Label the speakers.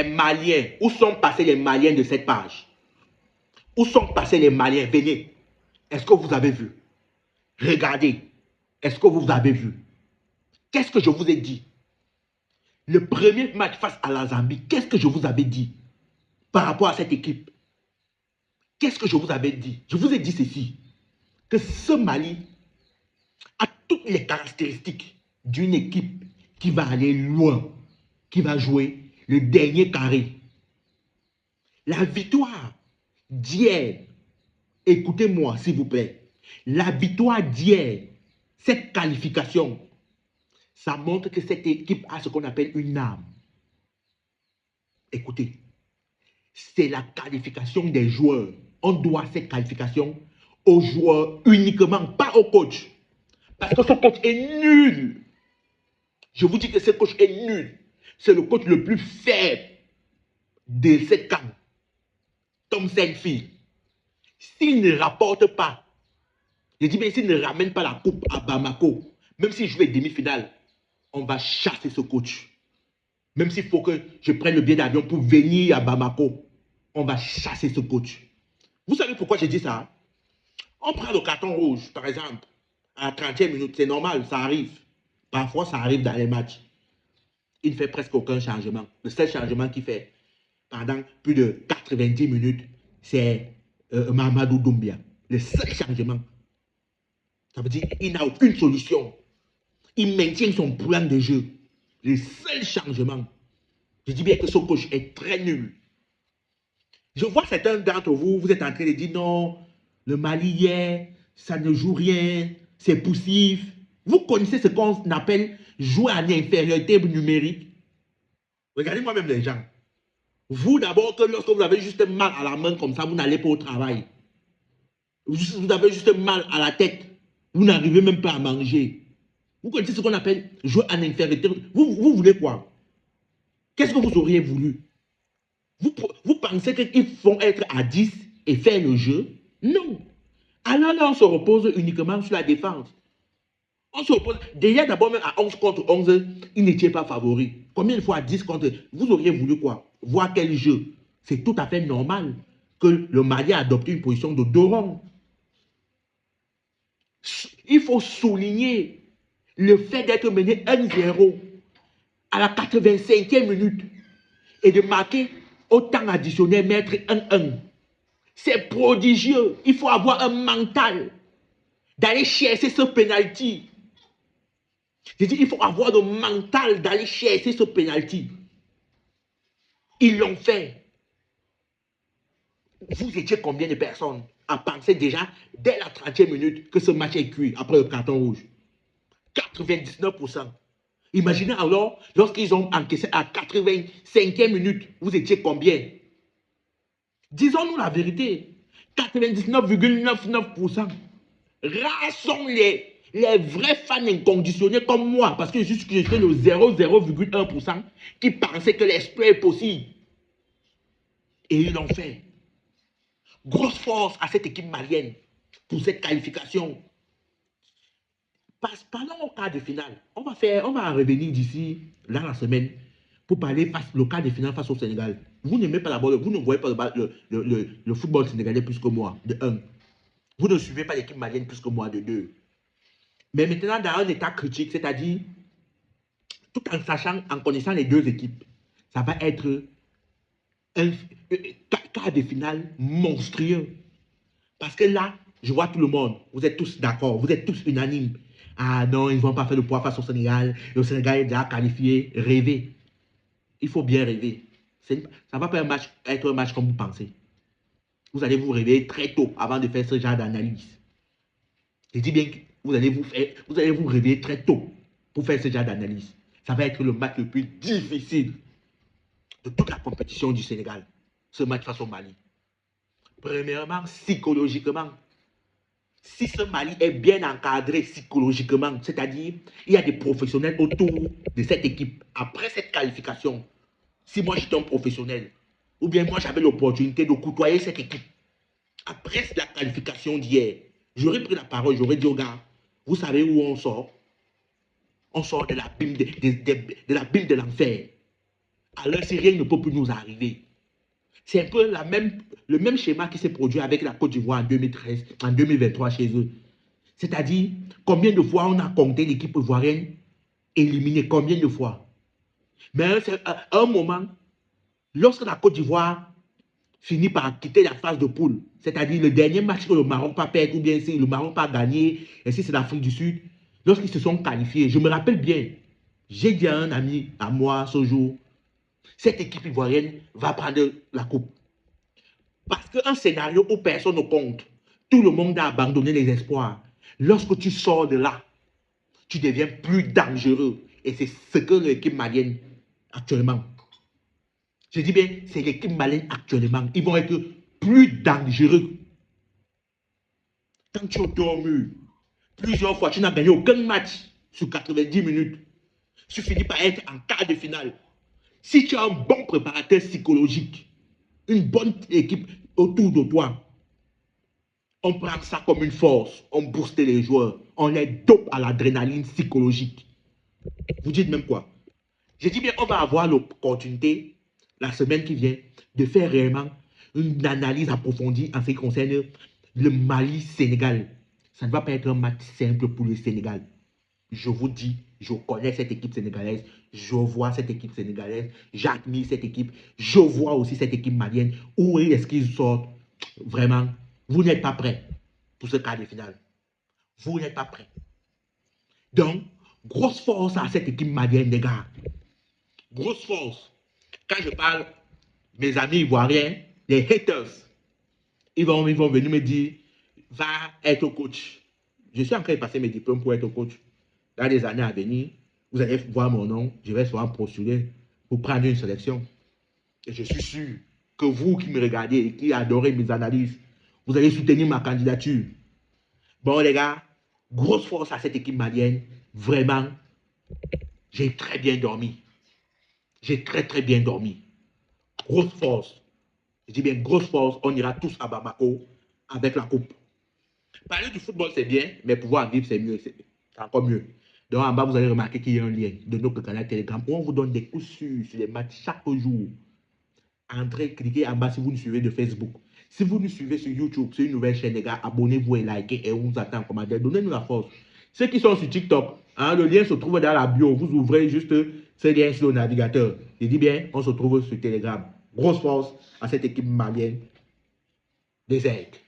Speaker 1: Maliens, où sont passés les Maliens de cette page? Où sont passés les Maliens? Venez. Est-ce que vous avez vu? Regardez. Est-ce que vous avez vu? Qu'est-ce que je vous ai dit? Le premier match face à la Zambie, qu'est-ce que je vous avais dit par rapport à cette équipe? Qu'est-ce que je vous avais dit? Je vous ai dit ceci, que ce Mali a toutes les caractéristiques d'une équipe qui va aller loin, qui va jouer le dernier carré. La victoire d'hier, écoutez-moi s'il vous plaît, la victoire d'hier, cette qualification, ça montre que cette équipe a ce qu'on appelle une âme. Écoutez, c'est la qualification des joueurs. On doit cette qualification aux joueurs uniquement, pas au coach. Parce que ce coach est nul. Je vous dis que ce coach est nul. C'est le coach le plus faible de cette CAN. Tom Saintfield. S'il ne rapporte pas, je dis bien s'il ne ramène pas la coupe à Bamako, même s'il joue les demi-finales, on va chasser ce coach. Même s'il faut que je prenne le billet d'avion pour venir à Bamako, on va chasser ce coach. Vous savez pourquoi je dis ça? On prend le carton rouge, par exemple, à 30e minute, c'est normal, ça arrive. Parfois, ça arrive dans les matchs. Il ne fait presque aucun changement. Le seul changement qu'il fait pendant plus de 90 minutes, c'est Mamadou Doumbia. Le seul changement. Ça veut dire qu'il n'a aucune solution. Il maintient son plan de jeu. Le seul changement. Je dis bien que ce coach est très nul. Je vois certains d'entre vous, vous êtes en train de dire non, le Mali hier, ça ne joue rien, c'est poussif. Vous connaissez ce qu'on appelle jouer en infériorité numérique? Regardez moi-même les gens. Vous d'abord, que lorsque vous avez juste mal à la main comme ça, vous n'allez pas au travail. Vous avez juste mal à la tête. Vous n'arrivez même pas à manger. Vous connaissez ce qu'on appelle jouer en infériorité. Vous voulez quoi? Qu'est-ce que vous auriez voulu? Vous pensez qu'ils vont être à 10 et faire le jeu? Non. Alors là, on se repose uniquement sur la défense. On se repose. Déjà, d'abord, même à 11 contre 11, ils n'étaient pas favoris. Combien de fois à 10 contre... Vous auriez voulu quoi? Voir quel jeu? C'est tout à fait normal que le Mali a adopté une position de dos rond. Il faut souligner le fait d'être mené 1-0 à la 85e minute et de marquer au temps additionnel, mettre 1-1. C'est prodigieux. Il faut avoir un mental d'aller chercher ce penalty. Je dis, il faut avoir le mental d'aller chercher ce penalty. Ils l'ont fait. Vous étiez combien de personnes à penser déjà, dès la 30e minute, que ce match est cuit après le carton rouge? 99%. Imaginez alors, lorsqu'ils ont encaissé à 85e minute, vous étiez combien? Disons-nous la vérité. 99,99%. Rares sont les vrais fans inconditionnels comme moi, parce que je suis le 0,1% qui pensaient que l'exploit est possible. Et ils l'ont fait. Grosse force à cette équipe malienne pour cette qualification. Parlons au quart de finale. On va revenir d'ici là la semaine pour parler le quart de finale face au Sénégal. Vous n'aimez pas la balle, vous ne voyez pas le football sénégalais plus que moi, de 1. Vous ne suivez pas l'équipe malienne plus que moi, de 2. Mais maintenant, dans un état critique, c'est-à-dire, tout en sachant, en connaissant les deux équipes, ça va être un quart de finale monstrueux. Parce que là, je vois tout le monde, vous êtes tous d'accord, vous êtes tous unanimes. Ah non, ils ne vont pas faire le poids face au Sénégal. Le Sénégal est déjà qualifié. Rêvez. Il faut bien rêver. Ça ne va pas être un match comme vous pensez. Vous allez vous réveiller très tôt avant de faire ce genre d'analyse. Je dis bien que vous allez vous réveiller très tôt pour faire ce genre d'analyse. Ça va être le match le plus difficile de toute la compétition du Sénégal. Ce match face au Mali. Premièrement, psychologiquement. Si ce Mali est bien encadré psychologiquement, c'est-à-dire il y a des professionnels autour de cette équipe, après cette qualification, si moi j'étais un professionnel, ou bien moi j'avais l'opportunité de côtoyer cette équipe, après la qualification d'hier, j'aurais pris la parole, j'aurais dit aux gars, vous savez où on sort? On sort de l'abîme de l'enfer. alors si rien ne peut plus nous arriver. C'est un peu le même schéma qui s'est produit avec la Côte d'Ivoire en 2013, en 2023 chez eux. C'est-à-dire, combien de fois on a compté l'équipe ivoirienne éliminée, combien de fois. Mais à un moment, lorsque la Côte d'Ivoire finit par quitter la phase de poule, c'est-à-dire le dernier match que le Maroc pas perdre, ou bien si le Maroc pas gagné, et si c'est l'Afrique du Sud, lorsqu'ils se sont qualifiés, je me rappelle bien, j'ai dit à un ami à moi ce jour, cette équipe ivoirienne va prendre la coupe. Parce qu'un scénario où personne ne compte, tout le monde a abandonné les espoirs. Lorsque tu sors de là, tu deviens plus dangereux. Et c'est ce que l'équipe malienne actuellement. Je dis bien, c'est l'équipe malienne actuellement. Ils vont être plus dangereux. Quand tu es au mur, plusieurs fois, tu n'as gagné aucun match sur 90 minutes. Tu finis par être en quart de finale. Si tu as un bon préparateur psychologique, une bonne équipe autour de toi, on prend ça comme une force, on booste les joueurs, on les dope à l'adrénaline psychologique. Vous dites même quoi? Je dis bien, on va avoir l'opportunité, la semaine qui vient, de faire réellement une analyse approfondie en ce qui concerne le Mali-Sénégal. Ça ne va pas être un match simple pour le Sénégal. Je vous dis, je connais cette équipe sénégalaise, je vois cette équipe sénégalaise, j'admire cette équipe, je vois aussi cette équipe malienne. Où est-ce qu'ils sortent? Vraiment, vous n'êtes pas prêts pour ce quart de finale. Vous n'êtes pas prêts. Donc, grosse force à cette équipe malienne, les gars. Grosse force. Quand je parle, mes amis ivoiriens, les haters, ils vont venir me dire, va être coach. Je suis en train de passer mes diplômes pour être coach. Dans les années à venir, vous allez voir mon nom, je vais souvent postuler pour prendre une sélection. Et je suis sûr que vous qui me regardez et qui adorez mes analyses, vous allez soutenir ma candidature. Bon les gars, grosse force à cette équipe malienne. Vraiment, j'ai très bien dormi. J'ai très bien dormi. Grosse force. Je dis bien grosse force, on ira tous à Bamako avec la coupe. Parler du football, c'est bien, mais pouvoir vivre, c'est mieux. C'est encore mieux. Donc en bas, vous allez remarquer qu'il y a un lien de notre canal Telegram où on vous donne des coups sur les matchs chaque jour. Entrez, cliquez en bas si vous nous suivez de Facebook. Si vous nous suivez sur YouTube, c'est une nouvelle chaîne, les gars, abonnez-vous et likez et on vous attend en commentaire. Donnez-nous la force. Ceux qui sont sur TikTok, hein, le lien se trouve dans la bio. Vous ouvrez juste ce lien sur le navigateur. Je dis bien, on se trouve sur Telegram. Grosse force à cette équipe malienne des aigles.